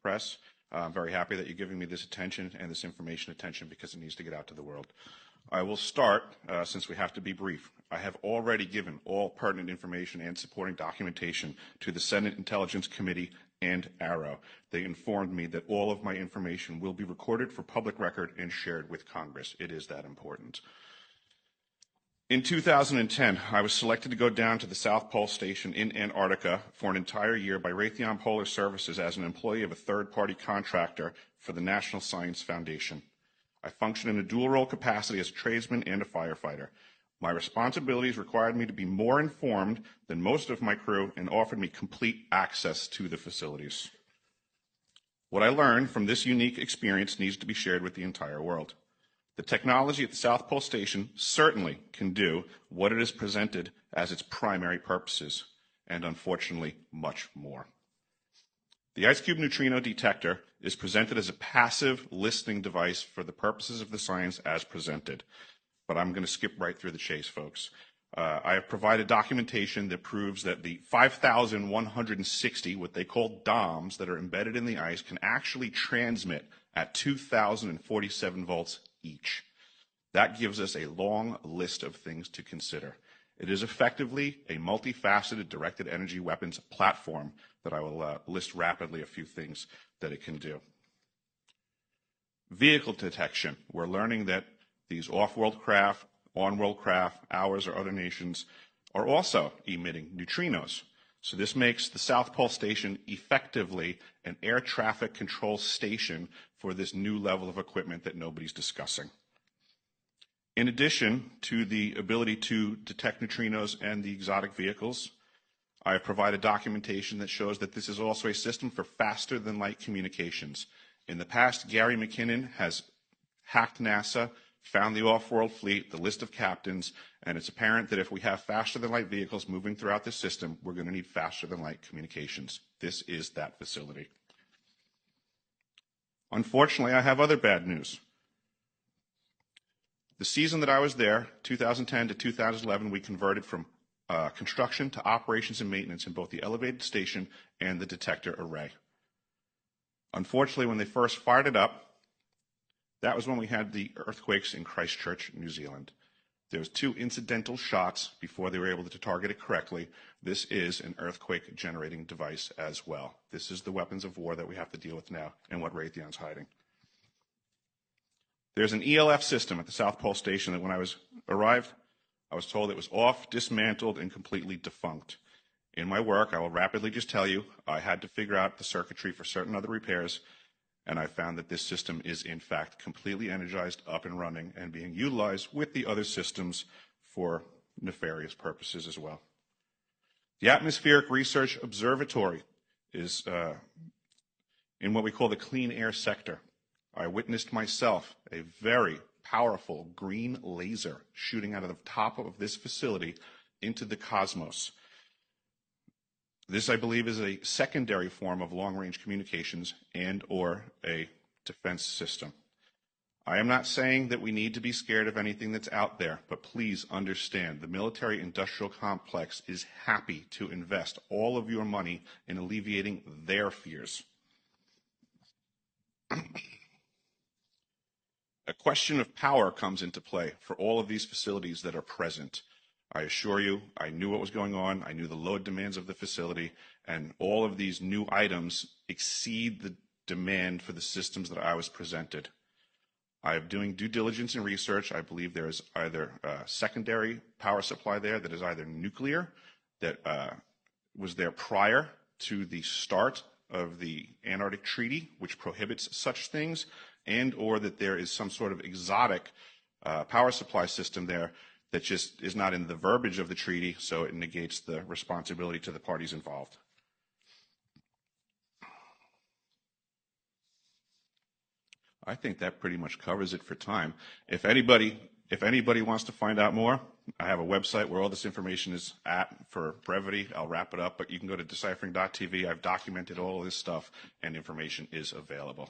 press. I'm very happy that you're giving me this attention and this information attention because it needs to get out to the world. I will start, since we have to be brief. I have already given all pertinent information and supporting documentation to the Senate Intelligence Committee and AARO. They informed me that all of my information will be recorded for public record and shared with Congress. It is that important. In 2010, I was selected to go down to the South Pole Station in Antarctica for an entire year by Raytheon Polar Services as an employee of a third-party contractor for the National Science Foundation. I functioned in a dual-role capacity as a tradesman and a firefighter. My responsibilities required me to be more informed than most of my crew and offered me complete access to the facilities. What I learned from this unique experience needs to be shared with the entire world. The technology at the South Pole Station certainly can do what it is presented as its primary purposes, and unfortunately, much more. The ice cube neutrino detector is presented as a passive listening device for the purposes of the science as presented. But I'm going to skip right through the chase, folks. I have provided documentation that proves that the 5,160, what they call DOMs, that are embedded in the ice can actually transmit at 2,047 volts each. That gives us a long list of things to consider. It is effectively a multifaceted directed energy weapons platform that I will list rapidly a few things that it can do. Vehicle detection. We're learning that these off-world craft, on-world craft, ours or other nations, are also emitting neutrinos. So this makes the South Pole Station effectively an air traffic control station for this new level of equipment that nobody's discussing. In addition to the ability to detect neutrinos and the exotic vehicles, I have provided documentation that shows that this is also a system for faster than light communications. In the past, Gary McKinnon has hacked NASA, found the off-world fleet, the list of captains, and it's apparent that if we have faster-than-light vehicles moving throughout this system, we're going to need faster-than-light communications. This is that facility. Unfortunately, I have other bad news. The season that I was there, 2010 to 2011, we converted from construction to operations and maintenance in both the elevated station and the detector array. Unfortunately, when they first fired it up, that was when we had the earthquakes in Christchurch, New Zealand. There was 2 incidental shots before they were able to target it correctly. This is an earthquake-generating device as well. This is the weapons of war that we have to deal with now and what Raytheon's hiding. There's an ELF system at the South Pole Station that when I arrived, I was told it was off, dismantled, and completely defunct. In my work, I will rapidly just tell you, I had to figure out the circuitry for certain other repairs, and I found that this system is, in fact, completely energized, up and running, and being utilized with the other systems for nefarious purposes as well. The Atmospheric Research Observatory is in what we call the clean air sector. I witnessed myself a very powerful green laser shooting out of the top of this facility into the cosmos. This, I believe, is a secondary form of long-range communications and or a defense system. I am not saying that we need to be scared of anything that's out there, but please understand the military-industrial complex is happy to invest all of your money in alleviating their fears. A question of power comes into play for all of these facilities that are present. I assure you, I knew what was going on. I knew the load demands of the facility, and all of these new items exceed the demand for the systems that I was presented. I am doing due diligence and research. I believe there is either a secondary power supply there that is either nuclear, that was there prior to the start of the Antarctic Treaty, which prohibits such things, and or that there is some sort of exotic power supply system there that just is not in the verbiage of the treaty, so it negates the responsibility to the parties involved. I think that pretty much covers it for time. If anybody wants to find out more, I have a website where all this information is at. For brevity, I'll wrap it up, but you can go to deciphering.tv. I've documented all of this stuff, and information is available.